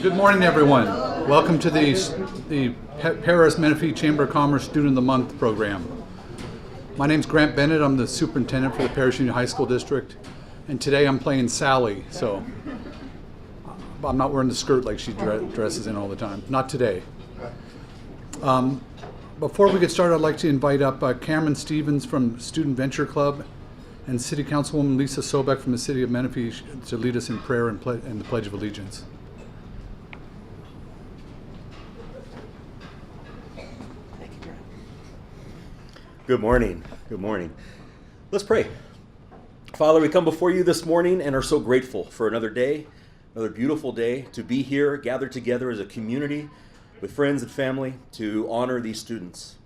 Good morning, everyone. Welcome to the Perris Menifee Chamber of Commerce Student of the Month program. My name's Grant Bennett. I'm the superintendent for the Perris Union High School District, and today I'm playing Sally, so I'm not wearing the skirt like she dresses in all the time. Not today. Before we get started, I'd like to invite up Cameron Stevens from Student Venture Club and City Councilwoman Lisa Sobek from the City of Menifee to lead us in prayer and the Pledge of Allegiance. Good morning. Good morning. Let's pray. Father, we come before you this morning and are so grateful for another day, another beautiful day to be here, gathered together as a community with friends and family to honor these students.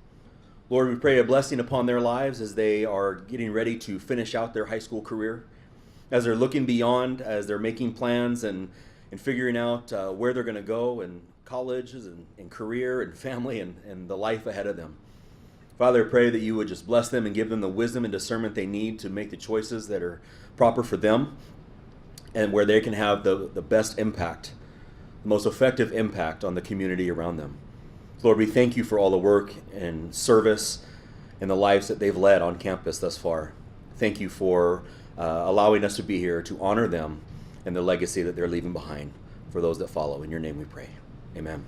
Lord, we pray a blessing upon their lives as they are getting ready to finish out their high school career, as they're looking beyond, as they're making plans and figuring out where they're going to go in colleges and career and family and the life ahead of them. Father, I pray that you would just bless them and give them the wisdom and discernment they need to make the choices that are proper for them and where they can have the best impact, the most effective impact on the community around them. Lord, we thank you for all the work and service and the lives that they've led on campus thus far. Thank you for allowing us to be here to honor them and the legacy that they're leaving behind for those that follow. In your name we pray. Amen.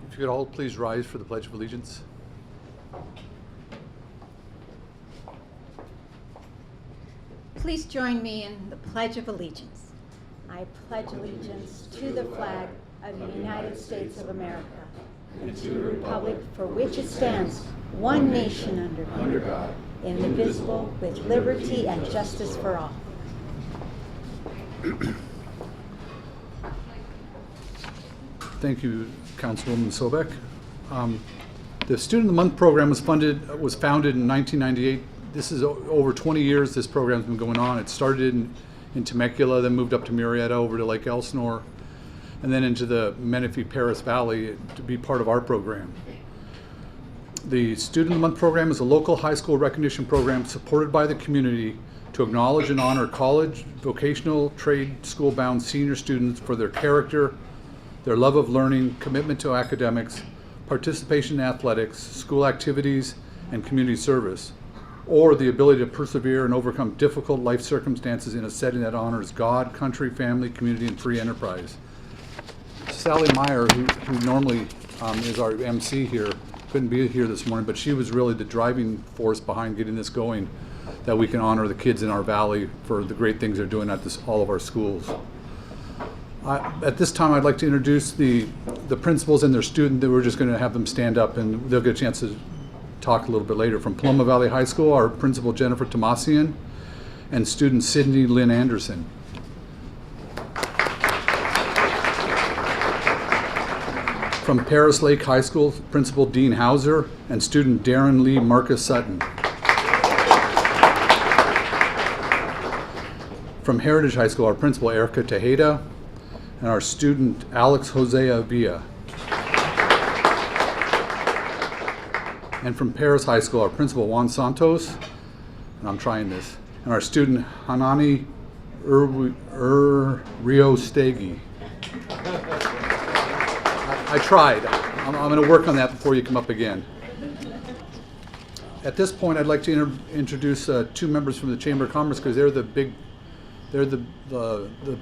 If you could all please rise for the Pledge of Allegiance. Please join me in the Pledge of Allegiance. I pledge allegiance to the flag of the United States of America and to the republic for which it stands, one nation under God, indivisible, with liberty and justice for all. Thank you, Councilwoman Sobek. The Student of the Month program was founded in 1998. This is over 20 years this program's been going on. It started in Temecula, then moved up to Murrieta, over to Lake Elsinore, and then into the Menifee Perris Valley to be part of our program. The Student of the Month program is a local high school recognition program supported by the community to acknowledge and honor college, vocational, trade, school-bound senior students for their character, their love of learning, commitment to academics, participation in athletics, school activities, and community service, or the ability to persevere and overcome difficult life circumstances in a setting that honors God, country, family, community, and free enterprise. Sally Meyer, who normally is our MC here, couldn't be here this morning, but she was really the driving force behind getting this going, that we can honor the kids in our valley for the great things they're doing at all of our schools. At this time, I'd like to introduce the principals and their student. We're just going to have them stand up, and they'll get a chance to talk a little bit later. From Paloma Valley High School, our principal Jennifer Tomasian and student Sydney Lynn Anderson. From Perris Lake High School, principal Dean Hauser and student Darren Lee Marcus Sutton. From Heritage High School, our principal Erica Tejeda and our student Alex Hosea Villa. And from Perris High School, our principal Juan Santos, and I'm trying this, and our student Hanani Rio Stegi. I tried. I'm going to work on that before you come up again. At this point, I'd like to introduce two members from the Chamber of Commerce, because they're the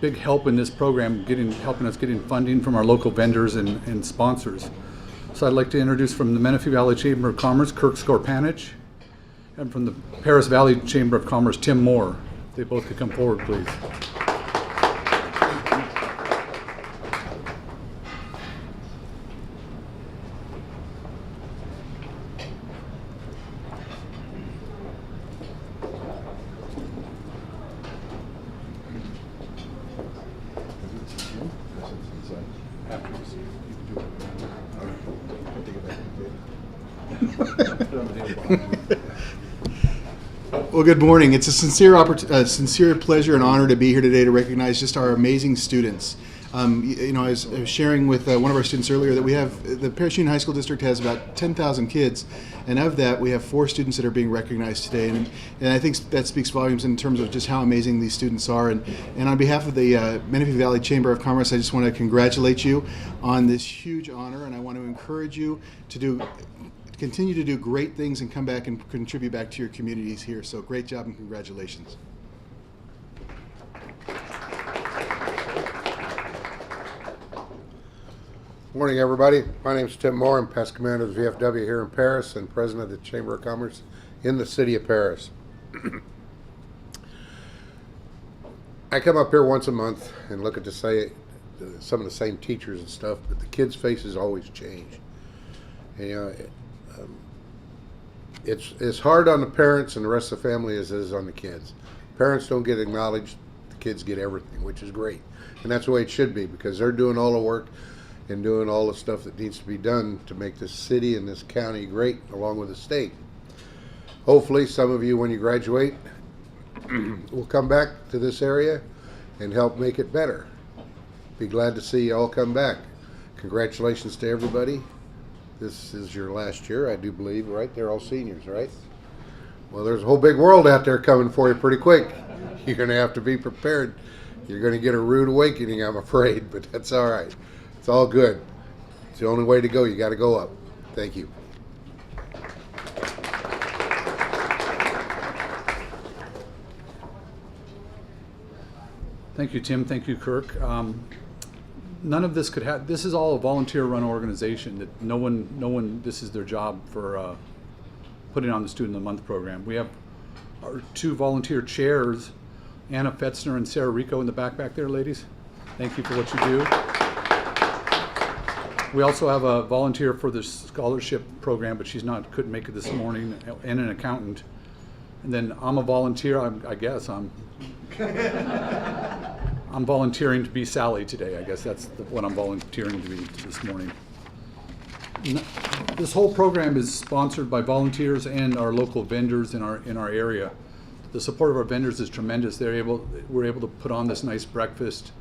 big help in this program, helping us getting funding from our local vendors and sponsors. So I'd like to introduce from the Menifee Valley Chamber of Commerce, Kirk Skorpanich, and from the Perris Valley Chamber of Commerce, Tim Moore. If they both could come forward, please. Well, good morning. It's a sincere pleasure and honor to be here today to recognize just our amazing students. I was sharing with one of our students earlier that we have, the Perris Union High School District has about 10,000 kids, and of that we have 4 students that are being recognized today, and I think that speaks volumes in terms of just how amazing these students are. And on behalf of the Menifee Valley Chamber of Commerce, I just want to congratulate you on this huge honor, and I want to encourage you to continue to do great things and come back and contribute back to your communities here. So great job and congratulations. Morning, everybody. My name is Tim Moore. I'm past commander of the VFW here in Perris and president of the Chamber of Commerce in the city of Perris. I come up here once a month and look at some of the same teachers and stuff, but the kids' faces always change. And, it's hard on the parents and the rest of the family as it is on the kids. Parents don't get acknowledged, the kids get everything, which is great. And that's the way it should be, because they're doing all the work and doing all the stuff that needs to be done to make this city and this county great, along with the state. Hopefully some of you, when you graduate, will come back to this area and help make it better. Be glad to see you all come back. Congratulations to everybody. This is your last year, I do believe, right? They're all seniors, right? Well, there's a whole big world out there coming for you pretty quick. You're going to have to be prepared. You're going to get a rude awakening, I'm afraid, but that's all right. It's all good. It's the only way to go. You got to go up. Thank you. Thank you, Tim. Thank you, Kirk. None of this could have. This is all a volunteer-run organization. That no one. This is their job for putting on the Student of the Month program. We have our 2 volunteer chairs, Anna Fetzner and Sarah Rico, in the back there, ladies. Thank you for what you do. We also have a volunteer for the scholarship program, but couldn't make it this morning, and an accountant. And then I'm a volunteer. I guess I'm volunteering to be Sally today. I guess that's what I'm volunteering to be this morning. This whole program is sponsored by volunteers and our local vendors in our area. The support of our vendors is tremendous. We're able to put on this nice breakfast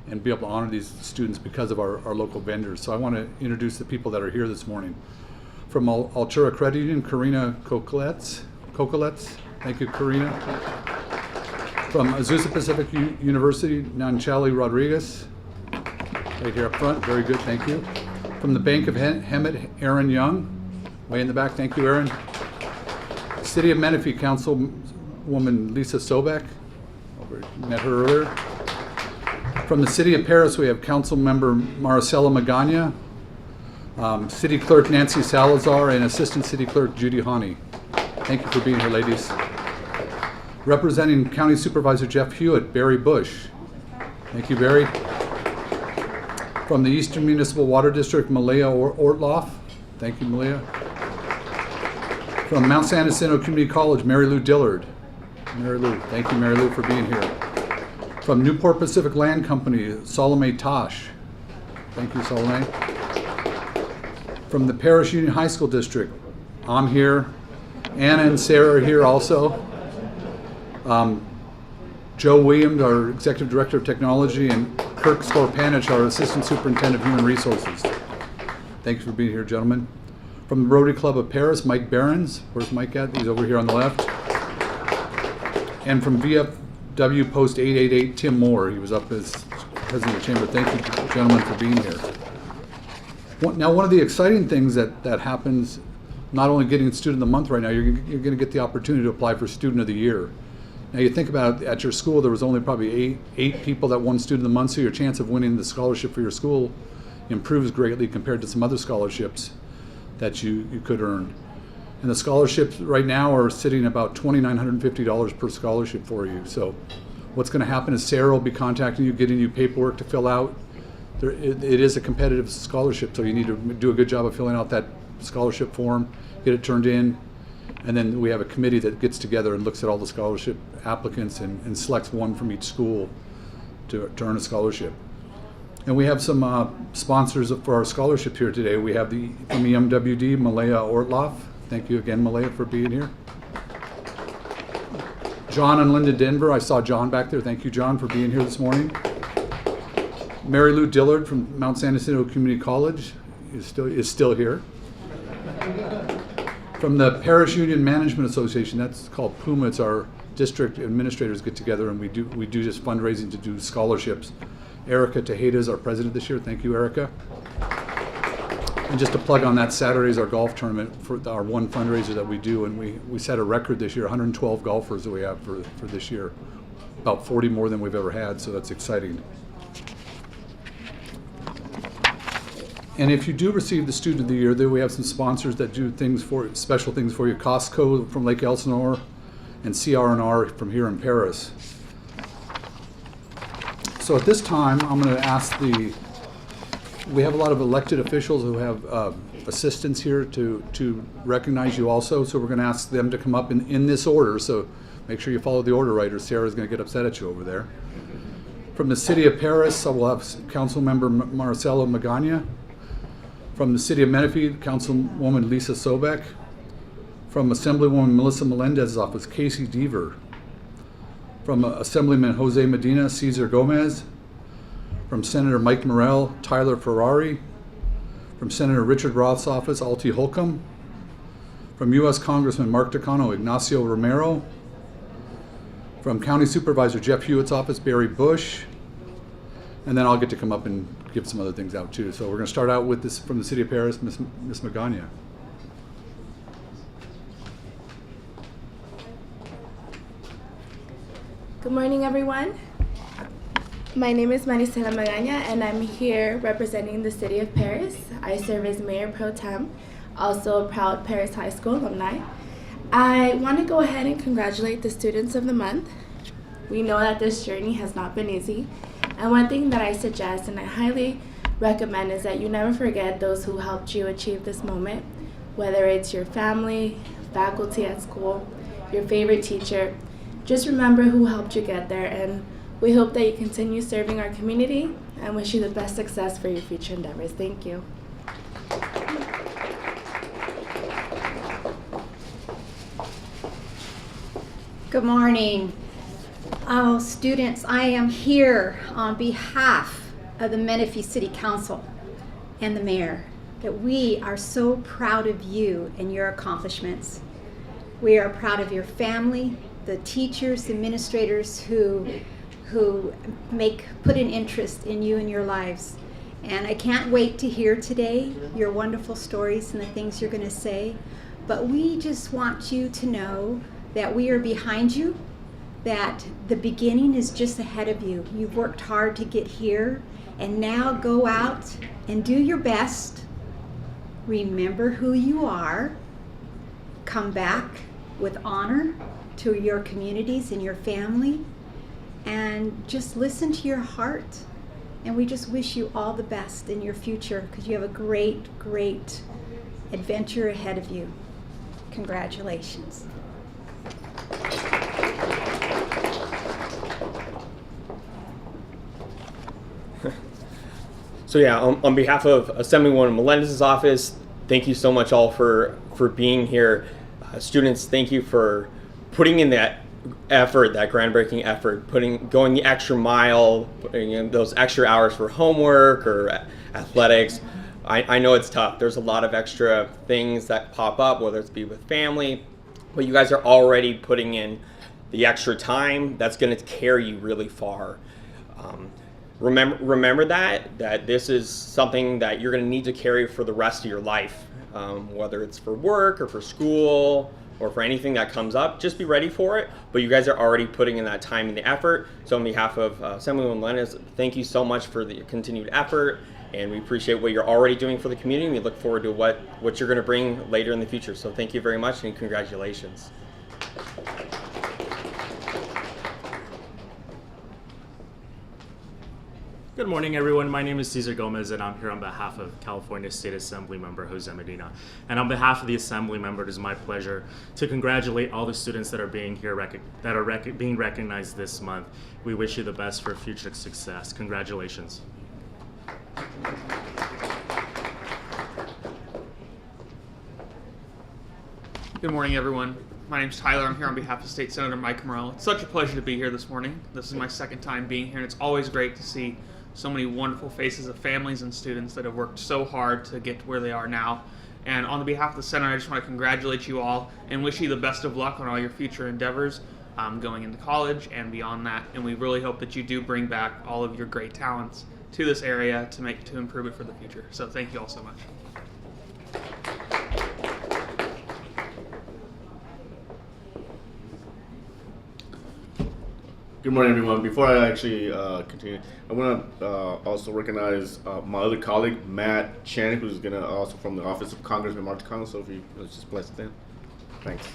and be able to honor these students because of our local vendors. So I want to introduce the people that are here this morning. From Altura Credit Union, Karina Kokolets. Thank you, Karina. From Azusa Pacific University, Nanchali Rodriguez. Right here up front, very good, thank you. From the Bank of Hemet, Erin Young. Way in the back, thank you, Erin. City of Menifee Councilwoman Lisa Sobek. Met her earlier. From the City of Perris, we have Council Member Maricela Magana, City Clerk Nancy Salazar, and Assistant City Clerk Judy Hani. Thank you for being here, ladies. Representing County Supervisor Jeff Hewitt, Barry Bush. Thank you, Barry. From the Eastern Municipal Water District, Malia Ortloff. Thank you, Malia. From Mount San Jacinto Community College, Mary Lou Dillard. Mary Lou, thank you, Mary Lou, for being here. From Newport Pacific Land Company, Salome Tosh. Thank you, Salome. From the Perris Union High School District, I'm here. Anna and Sarah are here also. Joe Williams, our Executive Director of Technology, and Kirk Skorpanich, our Assistant Superintendent of Human Resources. Thank you for being here, gentlemen. From the Rotary Club of Perris, Mike Behrens. Where's Mike at? He's over here on the left. And from VFW Post 888, Tim Moore. He was up as President of the Chamber. Thank you, gentlemen, for being here. Now, one of the exciting things that happens, not only getting Student of the Month right now, you're going to get the opportunity to apply for Student of the Year. Now, you think about it, at your school, there was only probably eight people that won Student of the Month, so your chance of winning the scholarship for your school improves greatly compared to some other scholarships that you could earn. And the scholarships right now are sitting about $2,950 per scholarship for you. So what's going to happen is Sarah will be contacting you, getting you paperwork to fill out. It is a competitive scholarship, so you need to do a good job of filling out that scholarship form, get it turned in, and then we have a committee that gets together and looks at all the scholarship applicants and selects one from each school to earn a scholarship. And we have some sponsors for our scholarship here today. We have from EMWD, Malaya Ortloff. Thank you again, Malaya, for being here. John and Linda Denver. I saw John back there. Thank you, John, for being here this morning. Mary Lou Dillard from Mount San Jacinto Community College is still here. From the Perris Union Management Association, that's called PUMA. It's our district administrators get together, and we do just fundraising to do scholarships. Erica Tejeda is our president this year. Thank you, Erica. And just to plug on that, Saturday is our golf tournament for our one fundraiser that we do, and we set a record this year, 112 golfers that we have for this year. About 40 more than we've ever had, so that's exciting. And if you do receive the Student of the Year, then we have some sponsors that do special things for you. Costco from Lake Elsinore and CR&R from here in Perris. So at this time, I'm going to ask we have a lot of elected officials who have assistants here to recognize you also. So we're going to ask them to come up in this order. So make sure you follow the order right, or Sarah's going to get upset at you over there. From the City of Perris, I will have Councilmember Marcelo Magana. From the City of Menifee, Councilwoman Lisa Sobek. From Assemblywoman Melissa Melendez's office, Casey Deaver. From Assemblyman Jose Medina, Cesar Gomez. From Senator Mike Morrell, Tyler Ferrari. From Senator Richard Roth's office, Alti Holcomb. From U.S. Congressman Mark Takano, Ignacio Romero. From County Supervisor Jeff Hewitt's office, Barry Bush. And then I'll get to come up and give some other things out too. So we're going to start out with this from the City of Perris, Ms. Magana. Good morning, everyone. My name is Maricela Magana, and I'm here representing the City of Perris. I serve as Mayor Pro Tem, also a proud Perris High School alumni. I want to go ahead and congratulate the students of the month. We know that this journey has not been easy, and one thing that I suggest and I highly recommend is that you never forget those who helped you achieve this moment, whether it's your family, faculty at school, your favorite teacher. Just remember who helped you get there, and we hope that you continue serving our community and wish you the best success for your future endeavors. Thank you. Good morning. Oh, students, I am here on behalf of the Menifee City Council and the mayor, that we are so proud of you and your accomplishments. We are proud of your family, the teachers, administrators who put an interest in you and your lives. And I can't wait to hear today your wonderful stories and the things you're going to say. But we just want you to know that we are behind you, that the beginning is just ahead of you. You've worked hard to get here, and now go out and do your best. Remember who you are. Come back with honor to your communities and your family, and just listen to your heart. And we just wish you all the best in your future, because you have a great, great adventure ahead of you. Congratulations. So yeah, on behalf of Assemblywoman Melendez's office, thank you so much all for being here. Students, thank you for putting in that effort, that groundbreaking effort, going the extra mile, putting in those extra hours for homework or athletics. I know it's tough. There's a lot of extra things that pop up, whether it's be with family, but you guys are already putting in the extra time that's going to carry you really far. Remember that this is something that you're going to need to carry for the rest of your life, whether it's for work or for school or for anything that comes up. Just be ready for it. But you guys are already putting in that time and the effort. So on behalf of Assemblywoman Melendez, thank you so much for the continued effort, and we appreciate what you're already doing for the community. We look forward to what you're going to bring later in the future. So thank you very much, and congratulations. Good morning, everyone. My name is Cesar Gomez, and I'm here on behalf of California State Assembly Member Jose Medina. And on behalf of the Assembly member, it is my pleasure to congratulate all the students that are being here, being recognized this month. We wish you the best for future success. Congratulations. Good morning, everyone. My name's Tyler. I'm here on behalf of State Senator Mike Morrell. It's such a pleasure to be here this morning. This is my second time being here, and it's always great to see so many wonderful faces of families and students that have worked so hard to get to where they are now. And on behalf of the center, I just want to congratulate you all and wish you the best of luck on all your future endeavors going into college and beyond that. And we really hope that you do bring back all of your great talents to this area to improve it for the future. So thank you all so much. Good morning, everyone. Before I actually continue, I want to also recognize my other colleague, Matt Chan, who's going to also from the Office of Congressman Mark Takano. So if you let's just bless them. Thanks.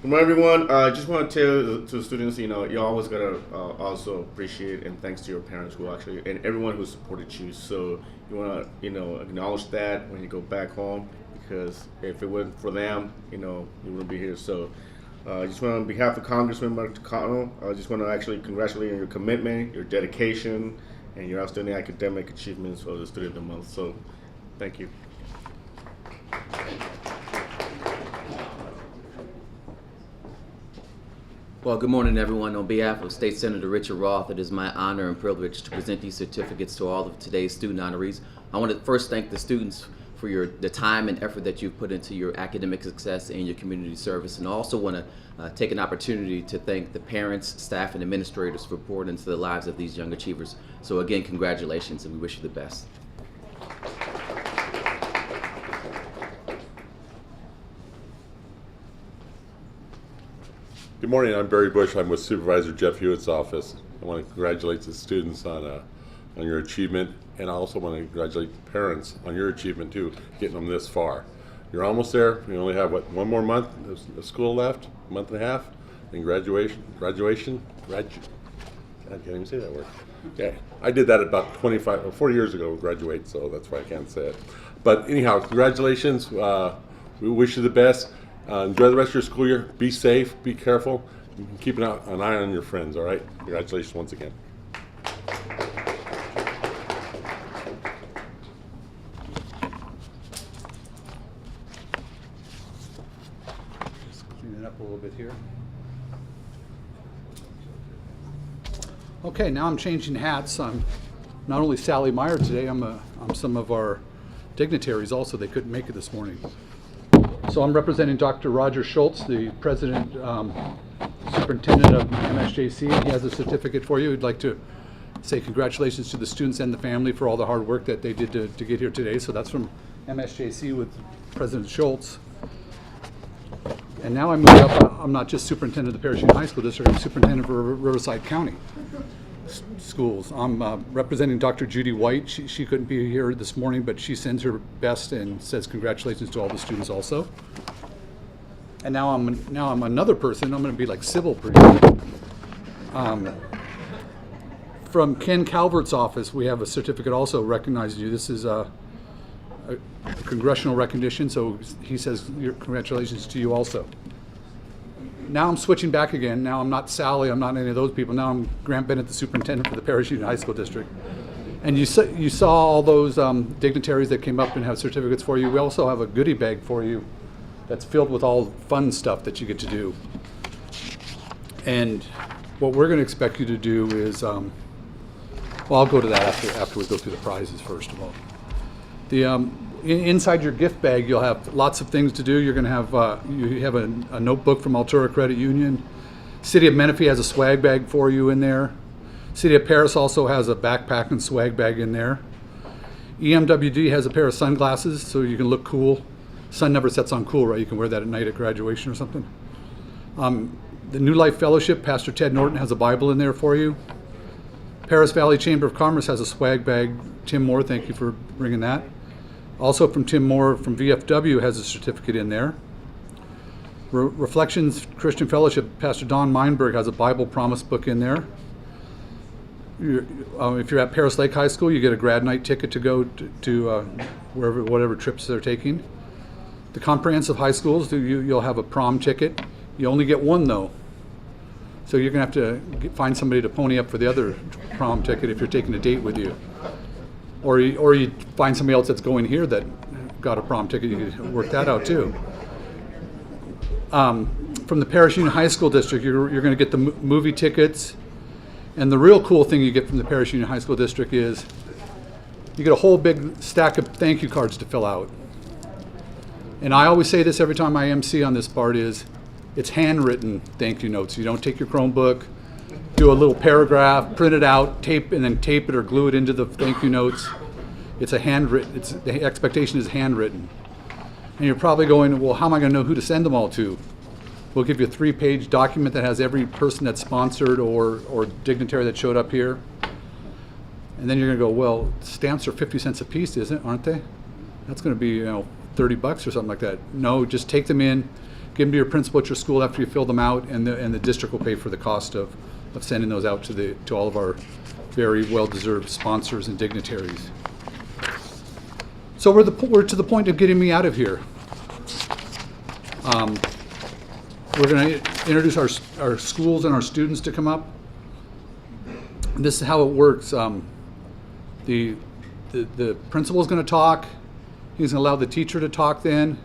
Good morning, everyone. I just want to tell to the students, you always got to also appreciate and thanks to your parents who actually, and everyone who supported you. So you want to, acknowledge that when you go back home, because if it wasn't for them, you wouldn't be here. So I just want to, on behalf of Congressman Mark Takano, I just want to actually congratulate you on your commitment, your dedication, and your outstanding academic achievements for the Student of the Month. So thank you. Well, good morning, everyone. On behalf of State Senator Richard Roth, it is my honor and privilege to present these certificates to all of today's student honorees. I want to first thank the students for the time and effort that you've put into your academic success and your community service. And I also want to take an opportunity to thank the parents, staff, and administrators for pouring into the lives of these young achievers. So again, congratulations, and we wish you the best. Good morning, I'm Barry Bush. I'm with Supervisor Jeff Hewitt's office. I want to congratulate the students on your achievement, and I also want to congratulate the parents on your achievement too, getting them this far. You're almost there. You only have, one more month of school left, a month and a half, and graduation, I can't even say that word. Okay, I did that about 25 or 40 years ago, graduate, so that's why I can't say it. But anyhow, congratulations. We wish you the best. Enjoy the rest of your school year. Be safe, be careful, and keep an eye on your friends, all right? Congratulations once again. Just clean it up a little bit here. Okay, now I'm changing hats. I'm not only Sally Meyer today, I'm some of our dignitaries also. They couldn't make it this morning. So I'm representing Dr. Roger Schultz, the president, superintendent of MSJC. He has a certificate for you. He'd like to say congratulations to the students and the family for all the hard work that they did to get here today. So that's from MSJC with President Schultz. And now I move up. I'm not just superintendent of the Perris High School District. I'm superintendent for Riverside County schools. I'm representing Dr. Judy White. She couldn't be here this morning, but she sends her best and says congratulations to all the students also. And now I'm another person. I'm going to be like civil pretty soon. From Ken Calvert's office, we have a certificate also recognizing you. This is a congressional recognition, so he says congratulations to you also. Now I'm switching back again. Now I'm not Sally, I'm not any of those people. Now I'm Grant Bennett, the superintendent for the Perris High School District. And you saw all those dignitaries that came up and have certificates for you. We also have a goodie bag for you that's filled with all fun stuff that you get to do. And what we're going to expect you to do is, well, I'll go to that after we go through the prizes first of all. Inside your gift bag, you'll have lots of things to do. You're going to have you have a notebook from Altura Credit Union. City of Menifee has a swag bag for you in there. City of Perris also has a backpack and swag bag in there. EMWD has a pair of sunglasses so you can look cool. Sun never sets on cool, right? You can wear that at night at graduation or something. The New Life Fellowship, Pastor Ted Norton has a Bible in there for you. Perris Valley Chamber of Commerce has a swag bag. Tim Moore, thank you for bringing that. Also from Tim Moore from VFW has a certificate in there. Reflections Christian Fellowship, Pastor Don Meinberg has a Bible promise book in there. If you're at Perris Lake High School, you get a grad night ticket to go to whatever trips they're taking. The comprehensive high schools, you'll have a prom ticket. You only get one though. So you're gonna have to find somebody to pony up for the other prom ticket if you're taking a date with you. Or you find somebody else that's going here that got a prom ticket, you can work that out too. From the Perris Union High School District, you're going to get the movie tickets And the real cool thing you get from the Perris Union High School District is you get a whole big stack of thank you cards to fill out. And I always say this every time I MC on this part is, it's handwritten thank you notes. You don't take your Chromebook, do a little paragraph, print it out, tape it or glue it into the thank you notes. It's a handwritten, the expectation is handwritten. And you're probably going, well, how am I going to know who to send them all to? We'll give you a 3-page document that has every person that's sponsored or dignitary that showed up here. And then you're going to go, well, stamps are 50 cents a piece, aren't they? That's going to be, $30 or something like that. No, just take them in, give them to your principal at your school after you fill them out, and the district will pay for the cost of sending those out to all of our very well-deserved sponsors and dignitaries. So we're to the point of getting me out of here. We're going to introduce our schools and our students to come up. And this is how it works. The principal is going to talk. He's going to allow the teacher to talk then,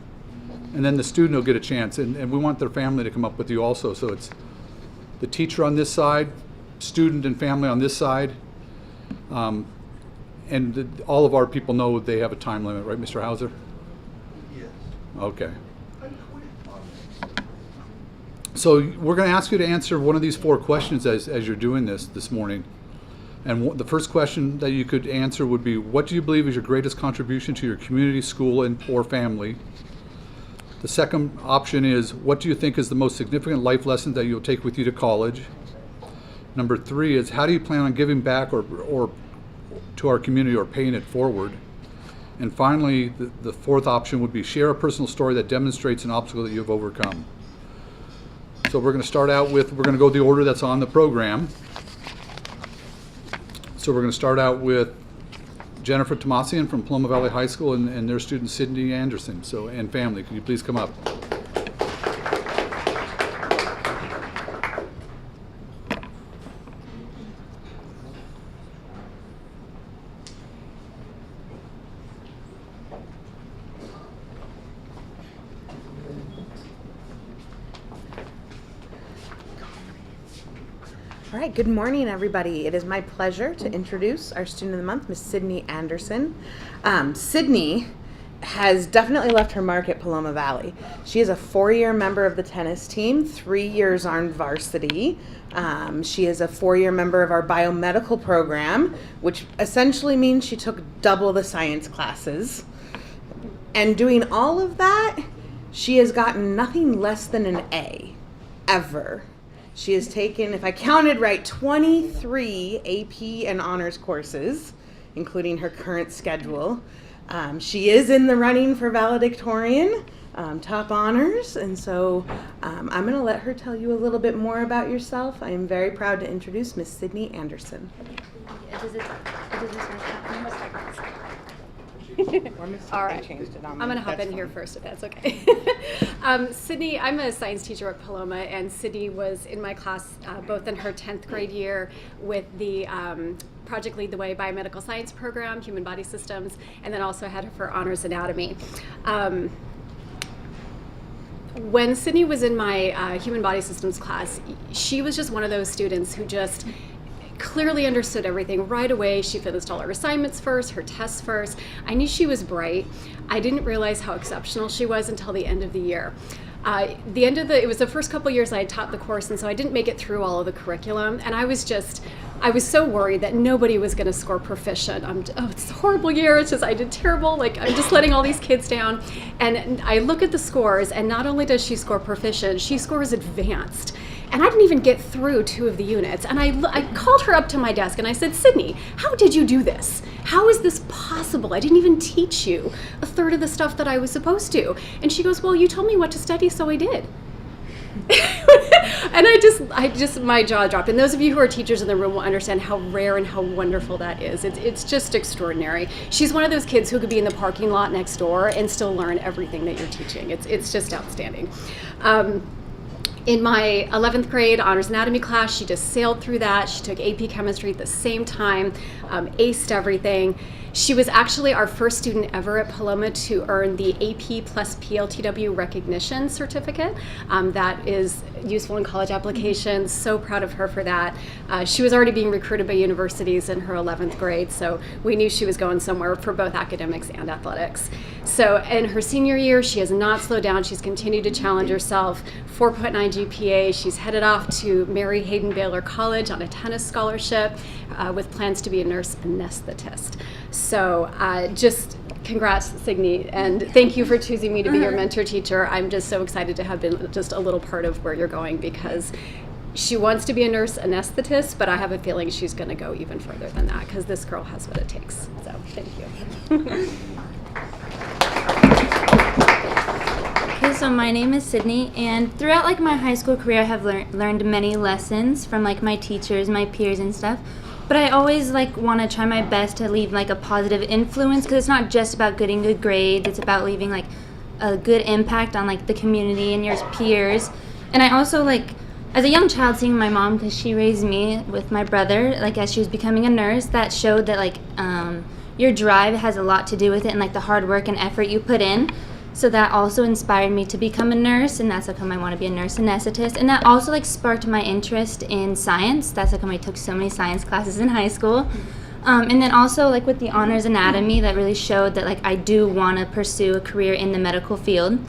and then the student will get a chance. And we want their family to come up with you also. So it's the teacher on this side, student and family on this side. And all of our people know they have a time limit, right, Mr. Hauser? Yes. Okay. So we're going to ask you to answer one of these 4 questions as you're doing this morning. And the first question that you could answer would be, what do you believe is your greatest contribution to your community, school, or family? The second option is, what do you think is the most significant life lesson that you'll take with you to college? Number 3 is, how do you plan on giving back or to our community or paying it forward? And finally, the 4th option would be, share a personal story that demonstrates an obstacle that you've overcome. So we're going to start out with, we're going to go the order that's on the program. So we're going to start out with Jennifer Tomasian from Paloma Valley High School and their student Sydney Anderson. And family, can you please come up? All right, good morning, everybody. It is my pleasure to introduce our student of the month, Miss Sydney Anderson. Sydney has definitely left her mark at Paloma Valley. She is a 4-year member of the tennis team, 3 years on varsity. She is a 4-year member of our biomedical program, which essentially means she took double the science classes. And doing all of that, she has gotten nothing less than an A, ever. She has taken, if I counted right, 23 AP and honors courses, including her current schedule. She is in the running for valedictorian, top honors, and so I'm going to let her tell you a little bit more about yourself. I am very proud to introduce Miss Sydney Anderson. All right. I'm going to hop in here first, if that's okay. Sydney, I'm a science teacher at Paloma, and Sydney was in my class both in her 10th grade year with the Project Lead the Way biomedical science program, human body systems, and then also had her for honors anatomy. When Sydney was in my human body systems class, she was just one of those students who just clearly understood everything right away. She finished all her assignments first, her tests first. I knew she was bright. I didn't realize how exceptional she was until the end of the year. It was the first couple years I had taught the course, and so I didn't make it through all of the curriculum, and I was so worried that nobody was going to score proficient. It's a horrible year. It's just, I did terrible. I'm just letting all these kids down. And I look at the scores, and not only does she score proficient, she scores advanced. And I didn't even get through 2 of the units. And I called her up to my desk and I said, Sydney, how did you do this? How is this possible? I didn't even teach you a third of the stuff that I was supposed to. And she goes, well, you told me what to study, so I did. And my jaw dropped. And those of you who are teachers in the room will understand how rare and how wonderful that is. It's just extraordinary. She's one of those kids who could be in the parking lot next door and still learn everything that you're teaching. It's just outstanding. In my 11th grade honors anatomy class, she just sailed through that. She took AP chemistry at the same time, aced everything. She was actually our first student ever at Paloma to earn the AP plus PLTW recognition certificate. That is useful in college applications. So proud of her for that. She was already being recruited by universities in her 11th grade, so we knew she was going somewhere for both academics and athletics. So in her senior year, she has not slowed down. She's continued to challenge herself. 4.9 GPA. She's headed off to Mary Hayden Baylor College on a tennis scholarship with plans to be a nurse anesthetist. So just congrats, Signe, and thank you for choosing me to be your mentor teacher. I'm just so excited to have been just a little part of where you're going, because she wants to be a nurse anesthetist, but I have a feeling she's going to go even further than that, because this girl has what it takes. So thank you. Okay, so my name is Sydney, and throughout like my high school career, I have learned many lessons from like my teachers, my peers, and stuff. But I always like want to try my best to leave like a positive influence, because it's not just about getting good grades. It's about leaving like a good impact on like the community and your peers. And I also like, as a young child, seeing my mom, because she raised me with my brother, like as she was becoming a nurse, that showed that like your drive has a lot to do with it, and like the hard work and effort you put in. So that also inspired me to become a nurse, and that's how come I want to be a nurse anesthetist. And that also like sparked my interest in science. That's how come I took so many science classes in high school. And then also like with the honors anatomy, that really showed that like I do want to pursue a career in the medical field.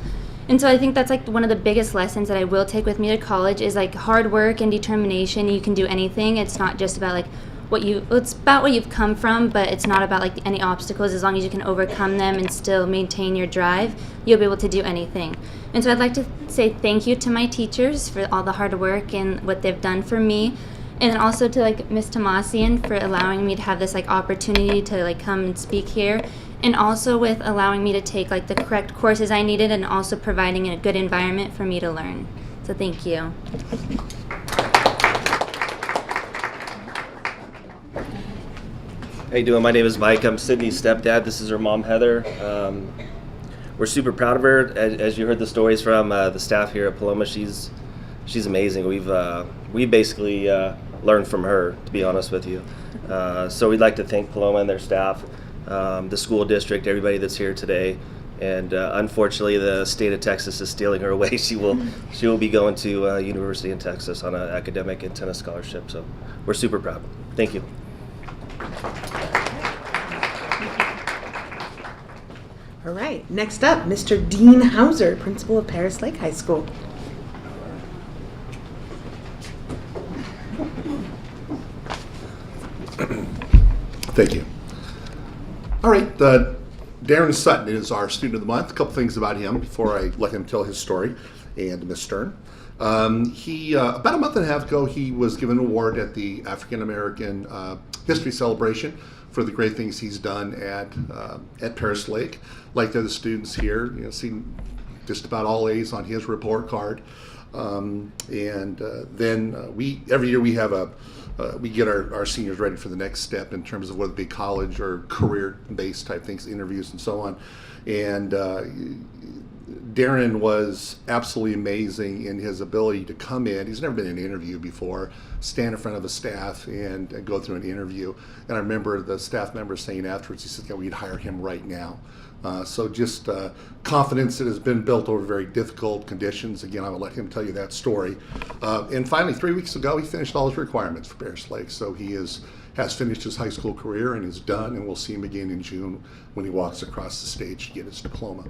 And so I think that's like one of the biggest lessons that I will take with me to college is like hard work and determination. You can do anything. It's not just about like it's about what you've come from, but it's not about like any obstacles. As long as you can overcome them and still maintain your drive, you'll be able to do anything. And so I'd like to say thank you to my teachers for all the hard work and what they've done for me. And then also to like Ms. Tomasian for allowing me to have this like opportunity to like come and speak here. And also with allowing me to take like the correct courses I needed, and also providing a good environment for me to learn. So thank you. How you doing? My name is Mike. I'm Sydney's stepdad. This is her mom, Heather. We're super proud of her. As you heard the stories from the staff here at Paloma, she's amazing. We basically learned from her, to be honest with you. So we'd like to thank Paloma and their staff, the school district, everybody that's here today. And unfortunately, the state of Texas is stealing her away. She will be going to university in Texas on an academic and tennis scholarship. So we're super proud. Thank you. All right, next up, Mr. Dean Hauser, principal of Perris Lake High School. Thank you. All right, Darren Sutton is our student of the month. A couple things about him before I let him tell his story, and Ms. Stern. He about a month and a half ago, he was given an award at the African American History Celebration for the great things he's done at Perris Lake. Like the other students here, seen just about all A's on his report card. Then every year we have we get our seniors ready for the next step in terms of whether it be college or career-based type things, interviews and so on. And Darren was absolutely amazing in his ability to come in. He's never been in an interview before, stand in front of a staff and go through an interview. And I remember the staff member saying afterwards, he said, we'd hire him right now. So just confidence that has been built over very difficult conditions. Again, I will let him tell you that story. And finally, 3 weeks ago, he finished all his requirements for Perris Lake. So he has finished his high school career and is done, and we'll see him again in June when he walks across the stage to get his diploma.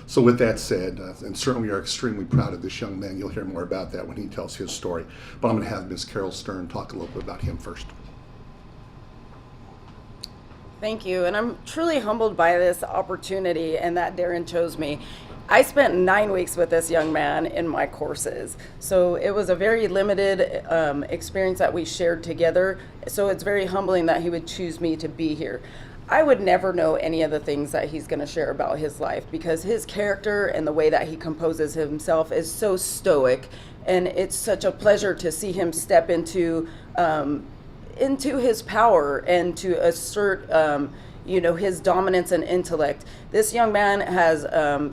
So with that said, and certainly we are extremely proud of this young man. You'll hear more about that when he tells his story. But I'm going to have Ms. Carol Stern talk a little bit about him first. Thank you, and I'm truly humbled by this opportunity and that Darren chose me. I spent 9 weeks with this young man in my courses, so it was a very limited experience that we shared together, so it's very humbling that he would choose me to be here. I would never know any of the things that he's going to share about his life, because his character and the way that he composes himself is so stoic, and it's such a pleasure to see him step into his power and to assert his dominance and intellect. This young man has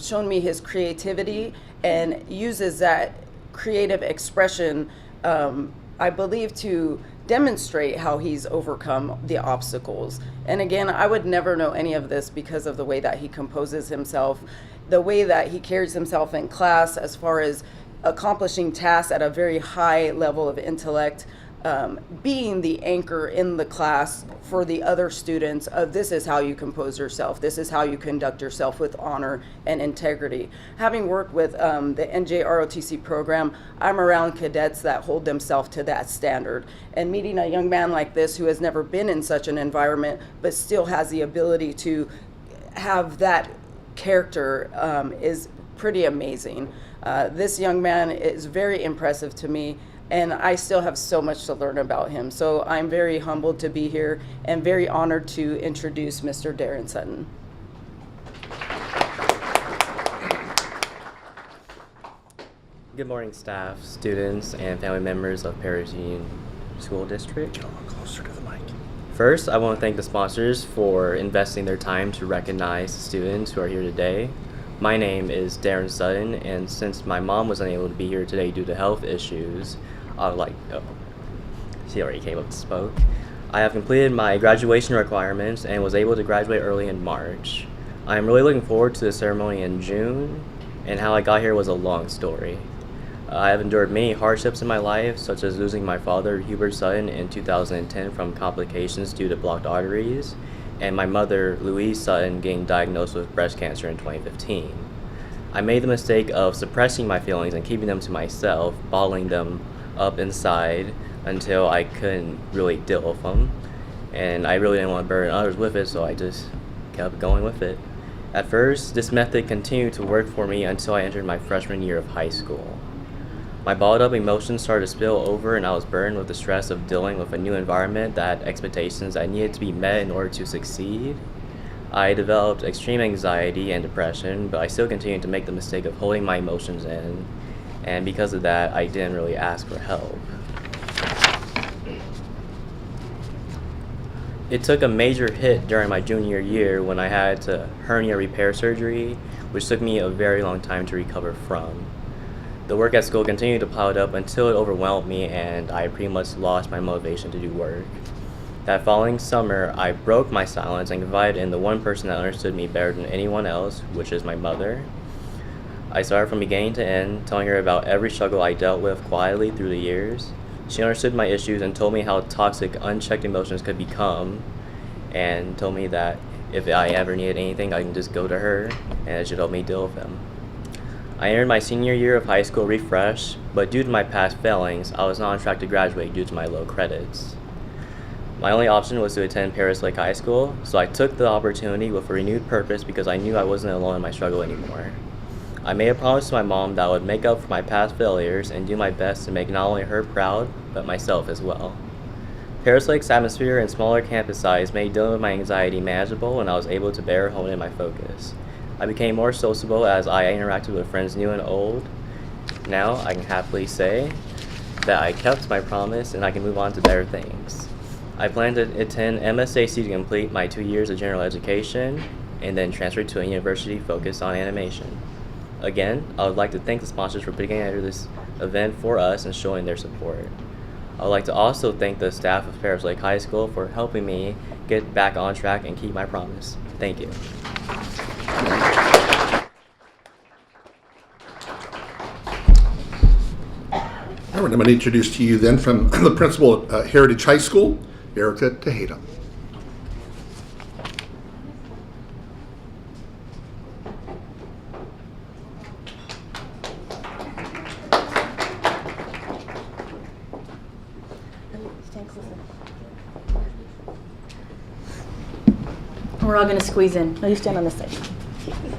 shown me his creativity and uses that creative expression, I believe, to demonstrate how he's overcome the obstacles. And again, I would never know any of this because of the way that he composes himself, the way that he carries himself in class as far as accomplishing tasks at a very high level of intellect, being the anchor in the class for the other students of this is how you compose yourself, this is how you conduct yourself with honor and integrity. Having worked with the NJROTC program, I'm around cadets that hold themselves to that standard. And meeting a young man like this who has never been in such an environment but still has the ability to have that character is pretty amazing. This young man is very impressive to me, and I still have so much to learn about him. So I'm very humbled to be here and very honored to introduce Mr. Darren Sutton. Good morning, staff, students, and family members of Perris Union School District. Get a little closer to the mic. First, I want to thank the sponsors for investing their time to recognize the students who are here today. My name is Darren Sutton, and since my mom was unable to be here today due to health issues, she already came up and spoke. I have completed my graduation requirements and was able to graduate early in March. I am really looking forward to the ceremony in June, and how I got here was a long story. I have endured many hardships in my life, such as losing my father, Hubert Sutton, in 2010 from complications due to blocked arteries, and my mother, Louise Sutton, getting diagnosed with breast cancer in 2015. I made the mistake of suppressing my feelings and keeping them to myself, bottling them up inside until I couldn't really deal with them. And I really didn't want to burden others with it, so I just kept going with it. At first, this method continued to work for me until I entered my freshman year of high school. My bottled up emotions started to spill over, and I was burdened with the stress of dealing with a new environment that had expectations that needed to be met in order to succeed. I developed extreme anxiety and depression, but I still continued to make the mistake of holding my emotions in, and because of that, I didn't really ask for help. It took a major hit during my junior year when I had hernia repair surgery, which took me a very long time to recover from. The work at school continued to pile up until it overwhelmed me and I pretty much lost my motivation to do work. That following summer, I broke my silence and confided in the one person that understood me better than anyone else, which is my mother. I started from beginning to end, telling her about every struggle I dealt with quietly through the years. She understood my issues and told me how toxic unchecked emotions could become, and told me that if I ever needed anything, I can just go to her and she'd help me deal with them. I entered my senior year of high school refreshed, but due to my past failings, I was not on track to graduate due to my low credits. My only option was to attend Perris Lake High School, so I took the opportunity with a renewed purpose because I knew I wasn't alone in my struggle anymore. I made a promise to my mom that I would make up for my past failures and do my best to make not only her proud, but myself as well. Perris Lake's atmosphere and smaller campus size made dealing with my anxiety manageable, and I was able to better hone in my focus. I became more sociable as I interacted with friends new and old. Now I can happily say that I kept my promise and I can move on to better things. I plan to attend MSAC to complete my 2 years of general education and then transfer to a university focused on animation. Again, I would like to thank the sponsors for putting together this event for us and showing their support. I would like to also thank the staff of Perris Lake High School for helping me get back on track and keep my promise. Thank you. All right, I'm going to introduce to you then from the principal at Heritage High School, Erica Tejeda. We're all going to squeeze in. No, you stand on this side.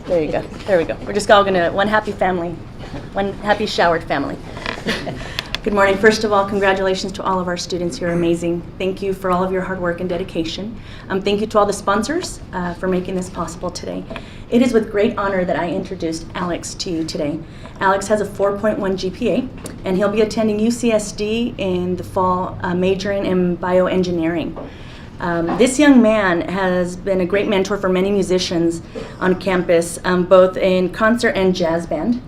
There you go. There we go. We're just all going to, one happy family, one happy showered family. Good morning. First of all, congratulations to all of our students. You're amazing. Thank you for all of your hard work and dedication. Thank you to all the sponsors for making this possible today. It is with great honor that I introduced Alex to you today. Alex has a 4.1 GPA, and he'll be attending UCSD in the fall, majoring in bioengineering. This young man has been a great mentor for many musicians on campus, both in concert and jazz band.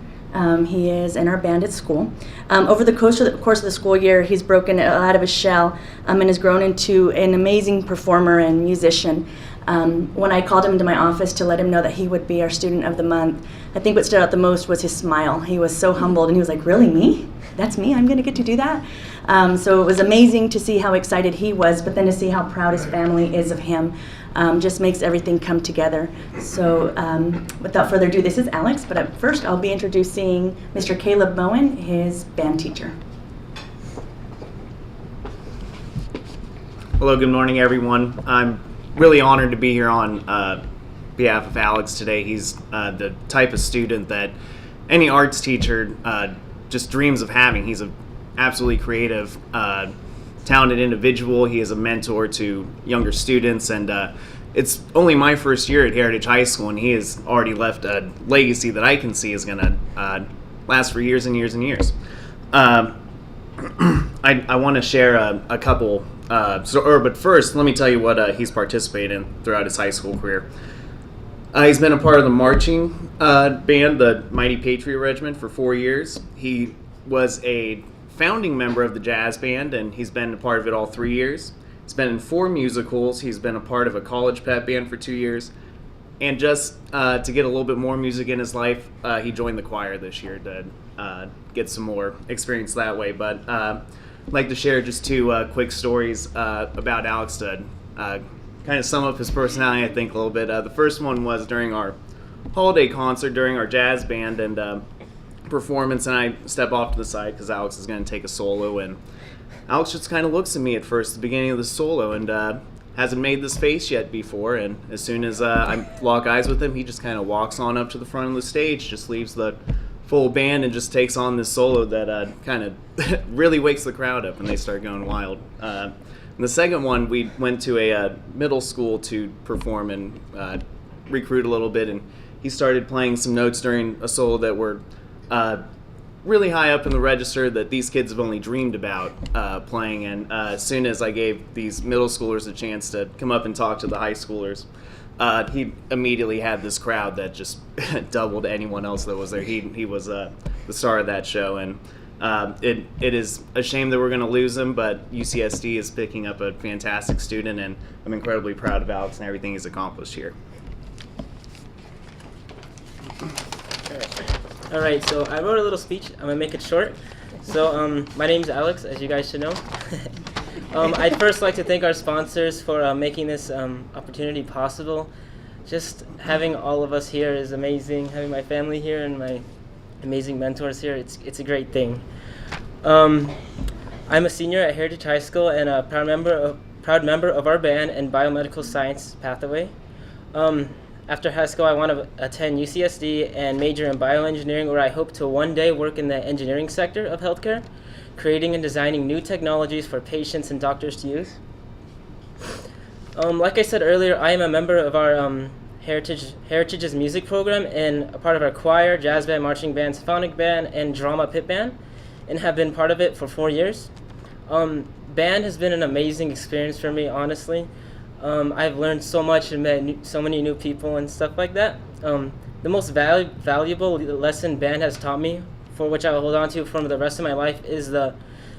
He is in our band at school. Over the course of the school year, he's broken out of his shell and has grown into an amazing performer and musician. When I called him into my office to let him know that he would be our student of the month, I think what stood out the most was his smile. He was so humbled, and he was like, "Really, me? That's me? I'm going to get to do that?" So it was amazing to see how excited he was, but then to see how proud his family is of him just makes everything come together. So without further ado, this is Alex, but at first I'll be introducing Mr. Caleb Bowen, his band teacher. Hello, good morning, everyone. I'm really honored to be here on behalf of Alex today. He's the type of student that any arts teacher just dreams of having. He's an absolutely creative, talented individual. He is a mentor to younger students, and it's only my first year at Heritage High School, and he has already left a legacy that I can see is going to last for years and years and years. I want to share a couple. But first, let me tell you what he's participated in throughout his high school career. He's been a part of the marching band, the Mighty Patriot Regiment, for 4 years. He was a founding member of the jazz band, and he's been a part of it all 3 years. He's been in 4 musicals. He's been a part of a college pep band for 2 years. And just to get a little bit more music in his life, he joined the choir this year to get some more experience that way. But I'd like to share just 2 quick stories about Alex to kind of sum up his personality, I think, a little bit. The first one was during our holiday concert, during our jazz band and performance, and I step off to the side because Alex is going to take a solo, and Alex just kind of looks at me at first at the beginning of the solo and hasn't made this face yet before, and as soon as I lock eyes with him, he just kind of walks on up to the front of the stage, just leaves the full band and just takes on this solo that kind of really wakes the crowd up and they start going wild. And the second one, we went to a middle school to perform and recruit a little bit, and he started playing some notes during a solo that were really high up in the register that these kids have only dreamed about playing. And as soon as I gave these middle schoolers a chance to come up and talk to the high schoolers, he immediately had this crowd that just doubled anyone else that was there. He was the star of that show, and it is a shame that we're going to lose him, but UCSD is picking up a fantastic student, and I'm incredibly proud of Alex and everything he's accomplished here. All right, so I wrote a little speech. I'm gonna make it short. So my name's Alex, as you guys should know. I'd first like to thank our sponsors for making this opportunity possible. Just having all of us here is amazing. Having my family here and my amazing mentors here, it's a great thing. I'm a senior at Heritage High School and a proud member of our band and biomedical science pathway. After high school, I want to attend UCSD and major in bioengineering, where I hope to one day work in the engineering sector of healthcare, creating and designing new technologies for patients and doctors to use. Like I said earlier, I am a member of our Heritage's music program and a part of our choir, jazz band, marching band, symphonic band, and drama pit band, and have been part of it for 4 years. Band has been an amazing experience for me, honestly. I've learned so much and met so many new people and stuff like that. The most valuable lesson band has taught me, for which I will hold on to for the rest of my life, is the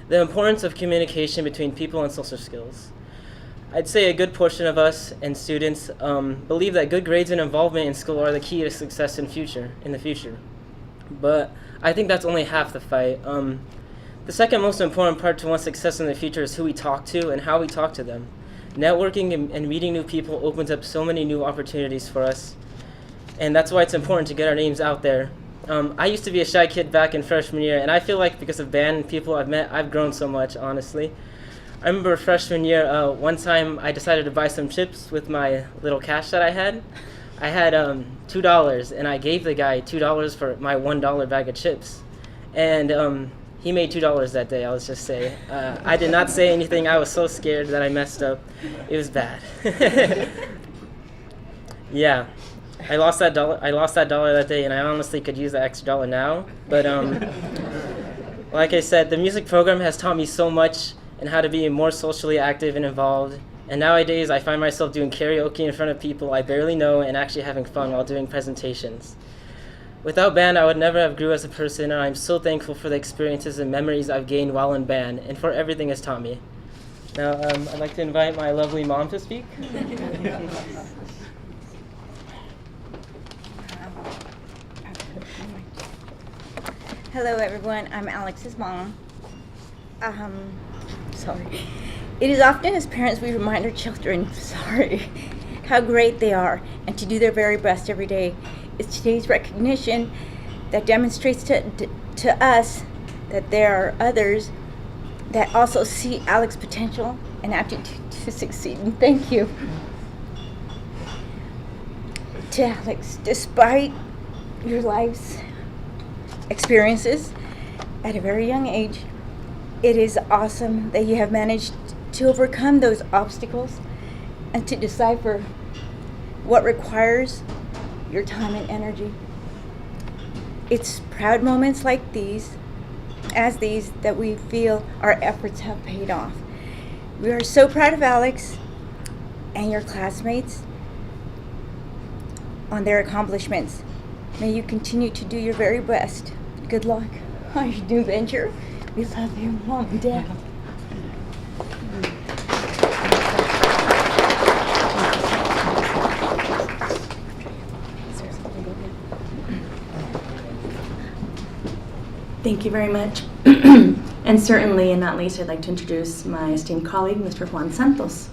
importance of communication between people and social skills. I'd say a good portion of us and students believe that good grades and involvement in school are the key to success in the future. But I think that's only half the fight. The second most important part to one's success in the future is who we talk to and how we talk to them. Networking and meeting new people opens up so many new opportunities for us, and that's why it's important to get our names out there. I used to be a shy kid back in freshman year, and I feel like because of band and people I've met, I've grown so much, honestly. I remember freshman year, one time I decided to buy some chips with my little cash that I had. I had $2, and I gave the guy $2 for my $1 bag of chips, and he made $2 that day, I'll just say. I did not say anything. I was so scared that I messed up. It was bad. Yeah, I lost that $1 that day, and I honestly could use that extra $1 now. But like I said, the music program has taught me so much and how to be more socially active and involved. And nowadays, I find myself doing karaoke in front of people I barely know and actually having fun while doing presentations. Without band, I would never have grew as a person, and I'm so thankful for the experiences and memories I've gained while in band, and for everything it's taught me. Now, I'd like to invite my lovely mom to speak. Hello, everyone. I'm Alex's mom. Sorry. It is often as parents we remind our children, how great they are, and to do their very best every day. It's today's recognition that demonstrates to us that there are others that also see Alex's potential and aptitude to succeed. And thank you to Alex, despite your life's experiences at a very young age. It is awesome that you have managed to overcome those obstacles and to decipher what requires your time and energy. It's proud moments like these, that we feel our efforts have paid off. We are so proud of Alex and your classmates on their accomplishments. May you continue to do your very best. Good luck on your new venture. We love you, Mom and Dad. Thank you very much. And certainly, and not least, I'd like to introduce my esteemed colleague, Mr. Juan Santos.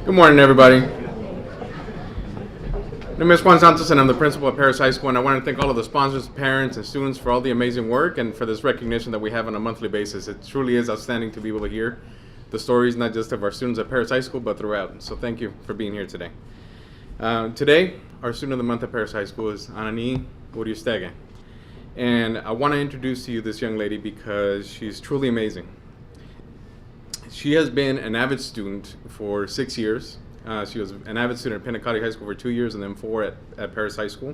Good morning, everybody. My name is Juan Santos, and I'm the principal at Perris High School, and I want to thank all of the sponsors, parents, and students for all the amazing work and for this recognition that we have on a monthly basis. It truly is outstanding to be able to hear the stories, not just of our students at Perris High School, but throughout. So thank you for being here today. Today, our student of the month at Perris High School is Anani Uriustege. And I want to introduce to you this young lady because she's truly amazing. She has been an avid student for 6 years. She was an avid student at Pentecostal High School for 2 years and then 4 at Perris High School.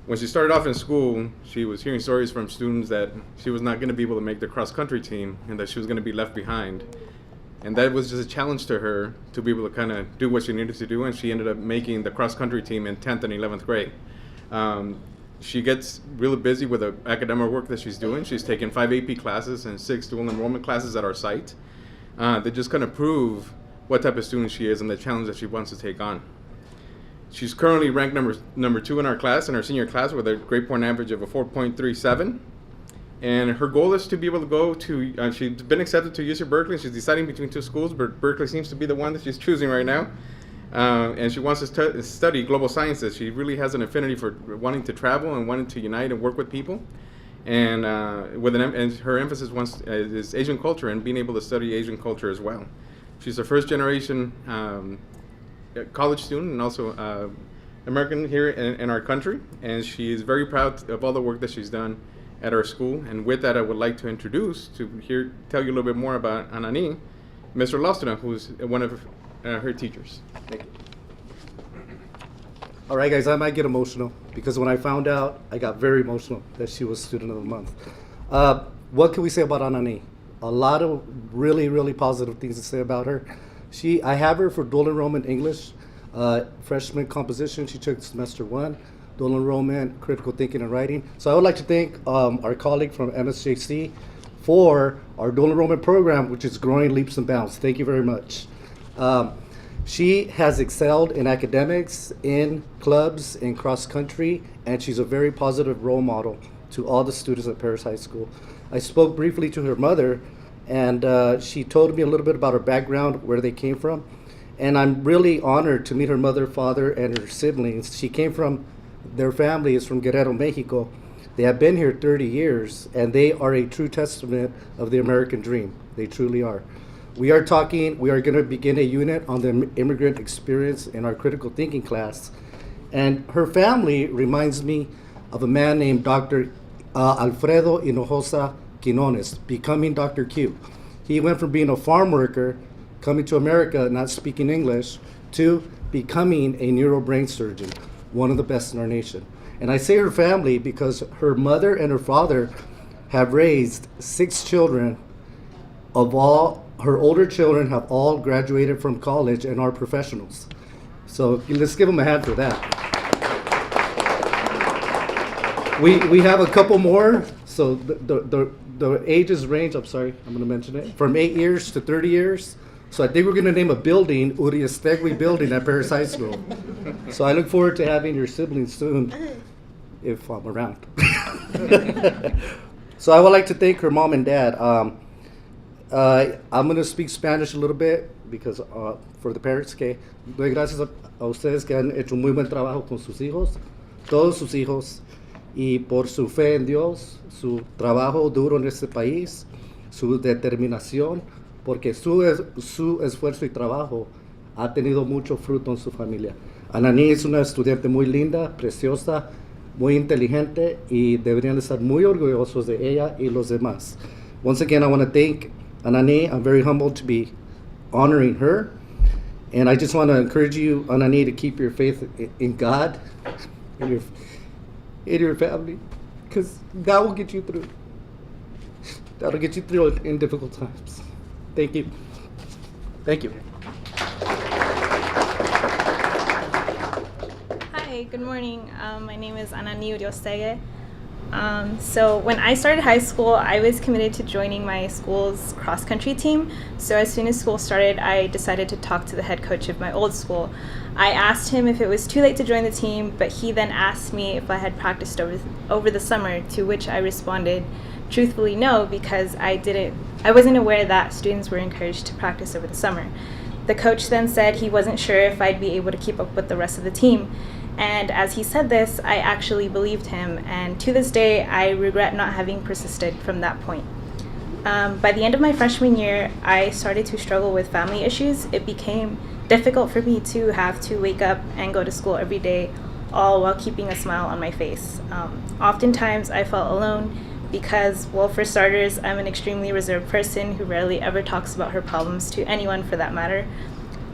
When she started off in school, she was hearing stories from students that she was not going to be able to make the cross-country team and that she was going to be left behind. And that was just a challenge to her to be able to kind of do what she needed to do, and she ended up making the cross-country team in 10th and 11th grade. She gets really busy with the academic work that she's doing. She's taken 5 AP classes and 6 dual enrollment classes at our site. That just kind of prove what type of student she is and the challenge that she wants to take on. She's currently ranked number 2 in our class, in our senior class, with a grade point average of a 4.37. And her goal is to be able to go to, she's been accepted to UC Berkeley. She's deciding between 2 schools, but Berkeley seems to be the one that she's choosing right now. And she wants to study global sciences. She really has an affinity for wanting to travel and wanting to unite and work with people. And and her emphasis is Asian culture and being able to study Asian culture as well. She's a first-generation college student and also American here in our country, and she is very proud of all the work that she's done at our school. And with that, I would like to introduce, tell you a little bit more about Anani, Mr. Lostona, who's one of her teachers. Thank you. All right, guys, I might get emotional because when I found out, I got very emotional that she was Student of the Month. What can we say about Anani? A lot of really, really positive things to say about her. I have her for dual enrollment English, freshman composition. She took semester 1, dual enrollment, critical thinking and writing. So I would like to thank our colleague from MSJC for our dual enrollment program, which is growing leaps and bounds. Thank you very much. She has excelled in academics, in clubs, in cross country, and she's a very positive role model to all the students at Perris High School. I spoke briefly to her mother, and she told me a little bit about her background, where they came from, and I'm really honored to meet her mother, father, and her siblings. Their family is from Guerrero, Mexico. They have been here 30 years, and they are a true testament of the American dream. They truly are. We are going to begin a unit on the immigrant experience in our critical thinking class. And her family reminds me of a man named Dr. Alfredo Hinojosa Quinones, becoming Dr. Q. He went from being a farm worker, coming to America, not speaking English, to becoming a neurobrain surgeon, one of the best in our nation. And I say her family because her mother and her father have raised 6 children. Of all, her older children have all graduated from college and are professionals. So let's give them a hand for that. We have a couple more. So the ages range, I'm sorry, I'm going to mention it, from 8 years to 30 years. So I think we're going to name a building, Uriastegui Building at Perris High School. So I look forward to having your siblings soon, if I'm around. So I would like to thank her mom and dad. I'm going to speak Spanish a little bit because for the parents que doy gracias a ustedes que han hecho muy buen trabajo con sus hijos, todos sus hijos, y por su fe en Dios, su trabajo duro en este país, su determinación, porque su esfuerzo y trabajo ha tenido mucho fruto en su familia. Ananí es una estudiante muy linda, preciosa, muy inteligente, y deberían estar muy orgullosos de ella y los demás. Once again, I want to thank Anani. I'm very humbled to be honoring her. And I just want to encourage you, Anani, to keep your faith in God, in your family, because God will get you through. That'll get you through it in difficult times. Thank you. Thank you. Hi, good morning. My name is Anani Uriostegui. So when I started high school, I was committed to joining my school's cross-country team. So as soon as school started, I decided to talk to the head coach of my old school. I asked him if it was too late to join the team, but he then asked me if I had practiced over the summer, to which I responded truthfully no, because I wasn't aware that students were encouraged to practice over the summer. The coach then said he wasn't sure if I'd be able to keep up with the rest of the team. And as he said this, I actually believed him, and to this day, I regret not having persisted from that point. By the end of my freshman year, I started to struggle with family issues. It became difficult for me to have to wake up and go to school every day, all while keeping a smile on my face. Oftentimes, I felt alone because, well, for starters, I'm an extremely reserved person who rarely ever talks about her problems to anyone for that matter.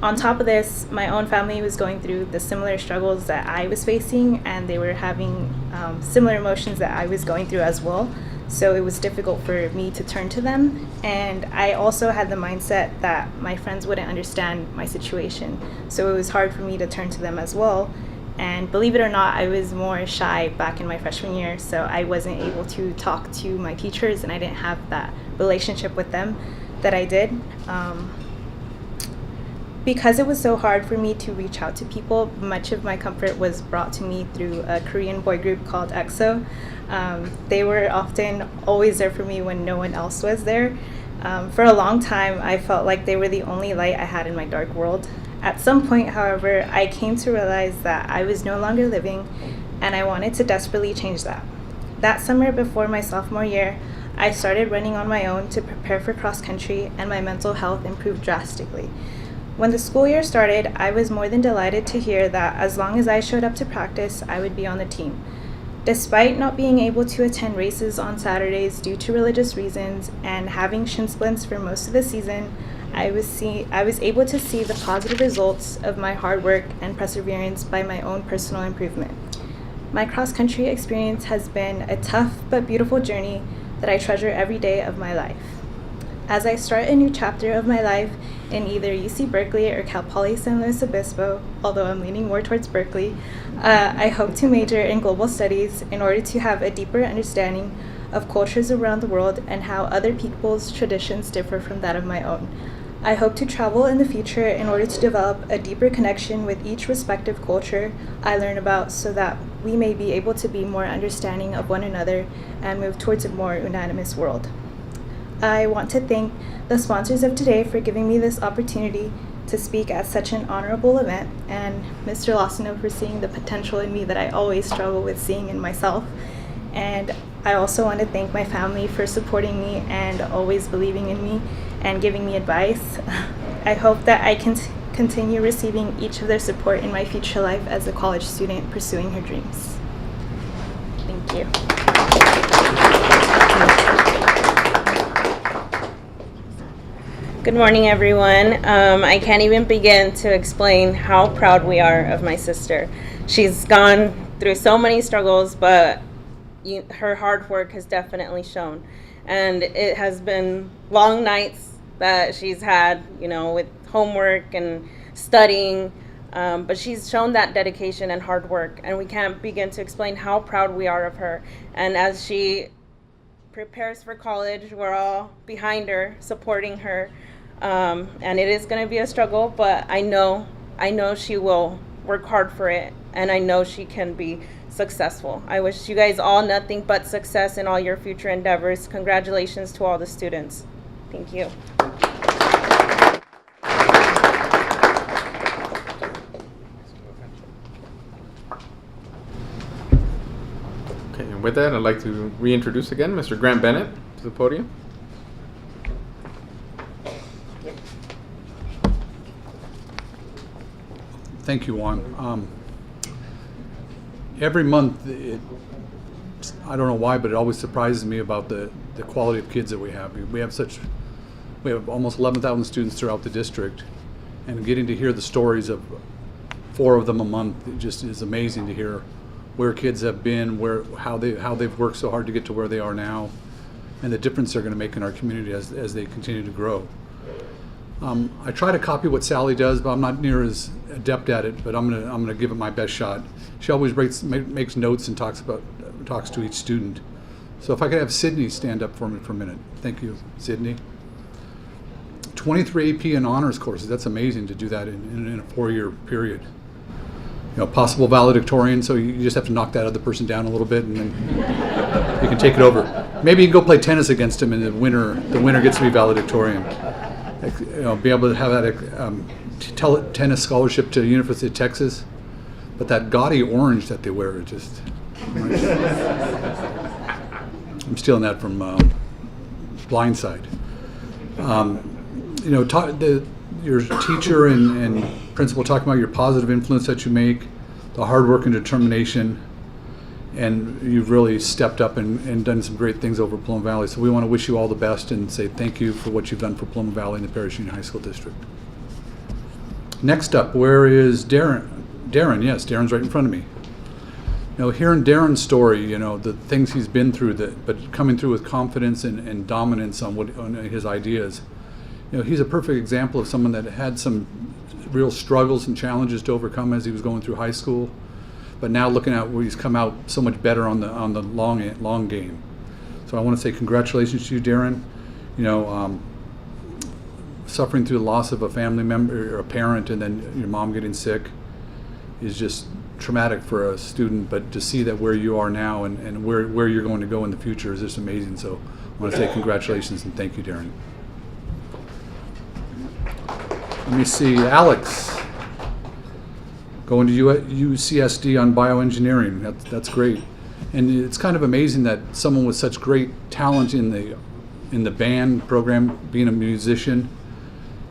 On top of this, my own family was going through the similar struggles that I was facing, and they were having similar emotions that I was going through as well. So it was difficult for me to turn to them. And I also had the mindset that my friends wouldn't understand my situation. So it was hard for me to turn to them as well. And believe it or not, I was more shy back in my freshman year, so I wasn't able to talk to my teachers, and I didn't have that relationship with them that I did. Because it was so hard for me to reach out to people, much of my comfort was brought to me through a Korean boy group called EXO. They were often always there for me when no one else was there. For a long time, I felt like they were the only light I had in my dark world. At some point, however, I came to realize that I was no longer living, and I wanted to desperately change that. That summer before my sophomore year, I started running on my own to prepare for cross country, and my mental health improved drastically. When the school year started, I was more than delighted to hear that as long as I showed up to practice, I would be on the team. Despite not being able to attend races on Saturdays due to religious reasons and having shin splints for most of the season, I was able to see the positive results of my hard work and perseverance by my own personal improvement. My cross-country experience has been a tough but beautiful journey that I treasure every day of my life. As I start a new chapter of my life in either UC Berkeley or Cal Poly San Luis Obispo, although I'm leaning more towards Berkeley, I hope to major in global studies in order to have a deeper understanding of cultures around the world and how other people's traditions differ from that of my own. I hope to travel in the future in order to develop a deeper connection with each respective culture I learn about so that we may be able to be more understanding of one another and move towards a more unanimous world. I want to thank the sponsors of today for giving me this opportunity to speak at such an honorable event, and Mr. Lawsono for seeing the potential in me that I always struggle with seeing in myself. And I also want to thank my family for supporting me and always believing in me and giving me advice. I hope that I can continue receiving each of their support in my future life as a college student pursuing her dreams. Thank you. Good morning, everyone. I can't even begin to explain how proud we are of my sister. She's gone through so many struggles, but her hard work has definitely shown. And it has been long nights that she's had, with homework and studying, but she's shown that dedication and hard work, and we can't begin to explain how proud we are of her. And as she prepares for college, we're all behind her, supporting her. And it is going to be a struggle, but I know she will work hard for it, and I know she can be successful. I wish you guys all nothing but success in all your future endeavors. Congratulations to all the students. Thank you. Okay, and with that, I'd like to reintroduce again Mr. Grant Bennett to the podium. Thank you, Juan. Every month, I don't know why, but it always surprises me about the quality of kids that we have. We have almost 11,000 students throughout the district, and getting to hear the stories of 4 of them a month, it just is amazing to hear where kids have been, how they've worked so hard to get to where they are now, and the difference they're going to make in our community as they continue to grow. I try to copy what Sally does, but I'm not near as adept at it. But I'm gonna give it my best shot. She always makes notes and talks to each student. So if I could have Sydney stand up for me for a minute. Thank you, Sydney. 23 AP and honors courses. That's amazing to do that in a 4-year period. Possible valedictorian. So you just have to knock that other person down a little bit, and then you can take it over. Maybe you can go play tennis against him, and the winner gets to be valedictorian. Be able to have that tennis scholarship to the University of Texas, but that gaudy orange that they wear is just. I'm stealing that from Blindside. Your teacher and principal talking about your positive influence that you make, the hard work and determination, and you've really stepped up and done some great things over Paloma Valley. So we want to wish you all the best and say thank you for what you've done for Paloma Valley and the Perris Union High School District. Next up, where is Darren? Darren, yes, Darren's right in front of me. Hearing Darren's story, the things he's been through, but coming through with confidence and dominance on his ideas. He's a perfect example of someone that had some real struggles and challenges to overcome as he was going through high school. But now looking at where he's come out so much better on the long game. So I want to say congratulations to you, Darren. Suffering through the loss of a family member or a parent, and then your mom getting sick is just traumatic for a student. But to see that where you are now and where you're going to go in the future is just amazing. So I want to say congratulations and thank you, Darren. Let me see, Alex. Going to UCSD on bioengineering. That's great, and it's kind of amazing that someone with such great talent in the band program, being a musician,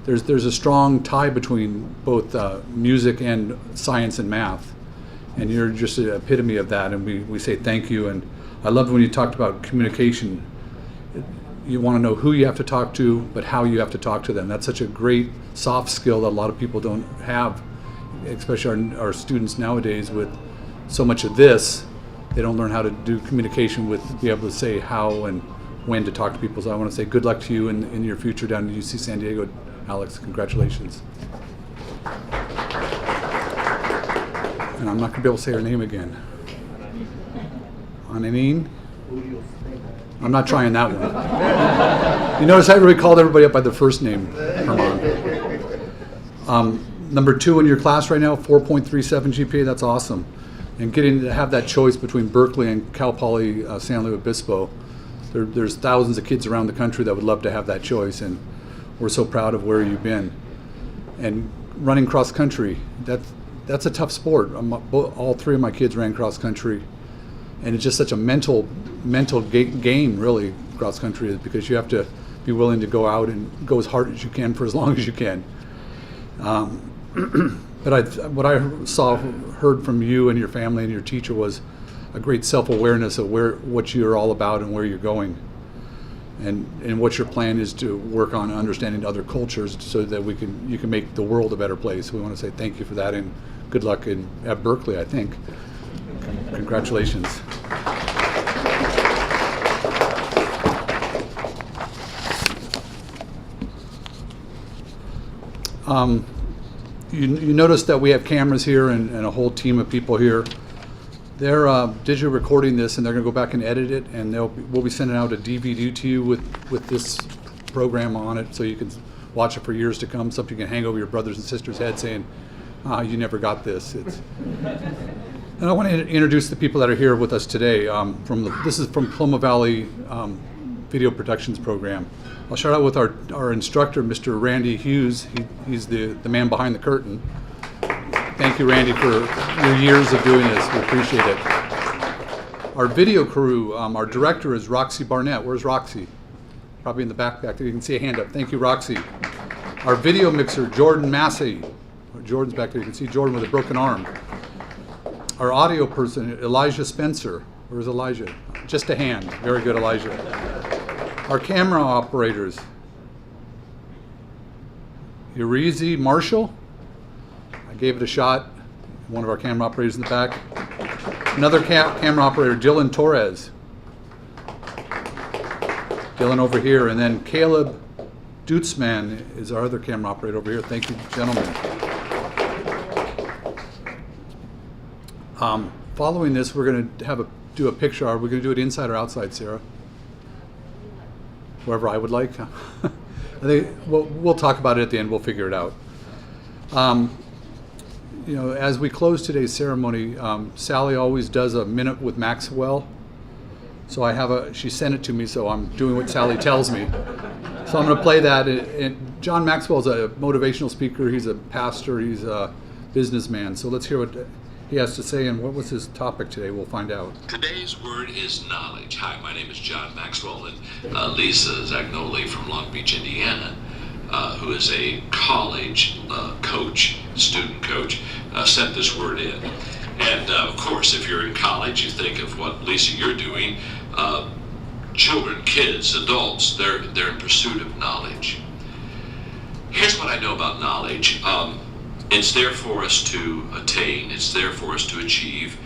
there's a strong tie between both music and science and math, and you're just an epitome of that. And we say thank you. And I loved when you talked about communication. You want to know who you have to talk to, but how you have to talk to them. That's such a great soft skill that a lot of people don't have. Especially our students nowadays with so much of this, they don't learn how to do communication be able to say how and when to talk to people. So I want to say good luck to you in your future down at UC San Diego, Alex. Congratulations. And I'm not going to be able to say her name again. Ananine? I'm not trying that one. You notice I really called everybody up by their first name, Herman. Number 2 in your class right now, 4.37 GPA, that's awesome. And getting to have that choice between Berkeley and Cal Poly San Luis Obispo, there's thousands of kids around the country that would love to have that choice, and we're so proud of where you've been. And running cross country, that's a tough sport. All 3 of my kids ran cross country, and it's just such a mental game, really, cross country is, because you have to be willing to go out and go as hard as you can for as long as you can. But what I heard from you and your family and your teacher was a great self-awareness of what you're all about and where you're going. and what your plan is to work on understanding other cultures so that you can make the world a better place. We want to say thank you for that, and good luck at Berkeley, I think. Congratulations. You notice that we have cameras here and a whole team of people here. They're digitally recording this, and they're going to go back and edit it, and we'll be sending out a DVD to you with this program on it, so you can watch it for years to come. Something you can hang over your brothers and sisters' heads saying, you never got this. And I want to introduce the people that are here with us today. This is from Paloma Valley Video Productions Program. I'll start out with our instructor, Mr. Randy Hughes. He's the man behind the curtain. Thank you, Randy, for your years of doing this. We appreciate it. Our video crew, our director is Roxy Barnett. Where's Roxy? Probably in the back there. You can see a hand up. Thank you, Roxy. Our video mixer, Jordan Massey. Jordan's back there. You can see Jordan with a broken arm. Our audio person, Elijah Spencer. Where's Elijah? Just a hand. Very good, Elijah. Our camera operators, Urizi Marshall. I gave it a shot. One of our camera operators in the back. Another camera operator, Dylan Torres. Dylan over here. And then Caleb Dutzman is our other camera operator over here. Thank you, gentlemen. Following this, we're going to do a picture. Are we going to do it inside or outside, Sarah? Wherever I would like. I think we'll talk about it at the end. We'll figure it out. As we close today's ceremony, Sally always does a minute with Maxwell. So she sent it to me, so I'm doing what Sally tells me. So I'm going to play that. And John Maxwell's a motivational speaker. He's a pastor. He's a businessman. So let's hear what he has to say, and what was his topic today? We'll find out. Today's word is knowledge. Hi, my name is John Maxwell, and Lisa Zagnoli from Long Beach, Indiana, who is a college student coach, sent this word in. And of course, if you're in college, you think of what, Lisa, you're doing. Children, kids, adults, they're in pursuit of knowledge. Here's what I know about knowledge. It's there for us to attain. It's there for us to achieve.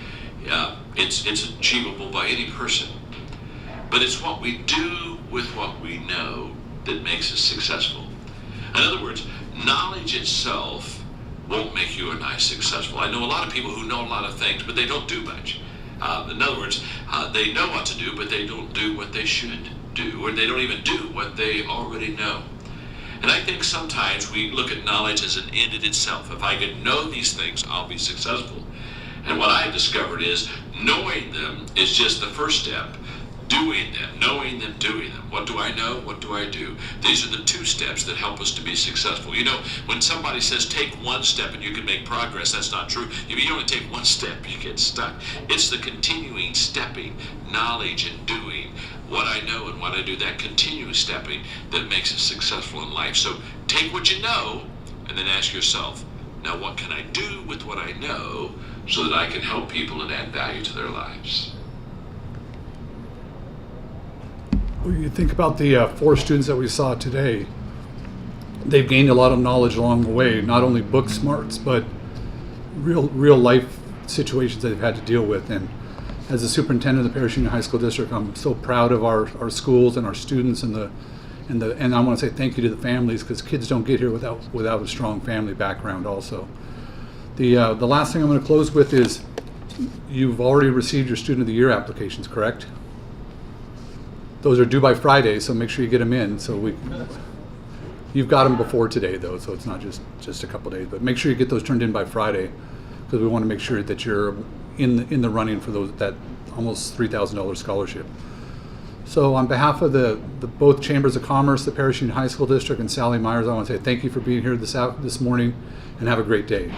It's achievable by any person. But it's what we do with what we know that makes us successful. In other words, knowledge itself won't make you and I successful. I know a lot of people who know a lot of things, but they don't do much. In other words, they know what to do, but they don't do what they should do, or they don't even do what they already know. And I think sometimes we look at knowledge as an end in itself. If I can know these things, I'll be successful. And what I've discovered is knowing them is just the first step. Doing them, knowing them, doing them. What do I know? What do I do? These are the two steps that help us to be successful. You know, when somebody says take one step and you can make progress, that's not true. If you only take one step, you get stuck. It's the continuing stepping, knowledge and doing what I know and what I do, that continuous stepping that makes us successful in life. So take what you know and then ask yourself, now what can I do with what I know so that I can help people and add value to their lives? You think about the 4 students that we saw today. They've gained a lot of knowledge along the way, not only book smarts, but real life situations that they've had to deal with. And as the superintendent of the Perris Union High School District, I'm so proud of our schools and our students and I want to say thank you to the families, because kids don't get here without a strong family background also. The last thing I'm going to close with is you've already received your Student of the Year applications, correct? Those are due by Friday, so make sure you get them in. So you've got them before today, though, so it's not just a couple days. But make sure you get those turned in by Friday, because we want to make sure that you're in the running for that almost $3,000 scholarship. So on behalf of the both Chambers of Commerce, the Perris Union High School District, and Sally Myers, I want to say thank you for being here this morning, and have a great day.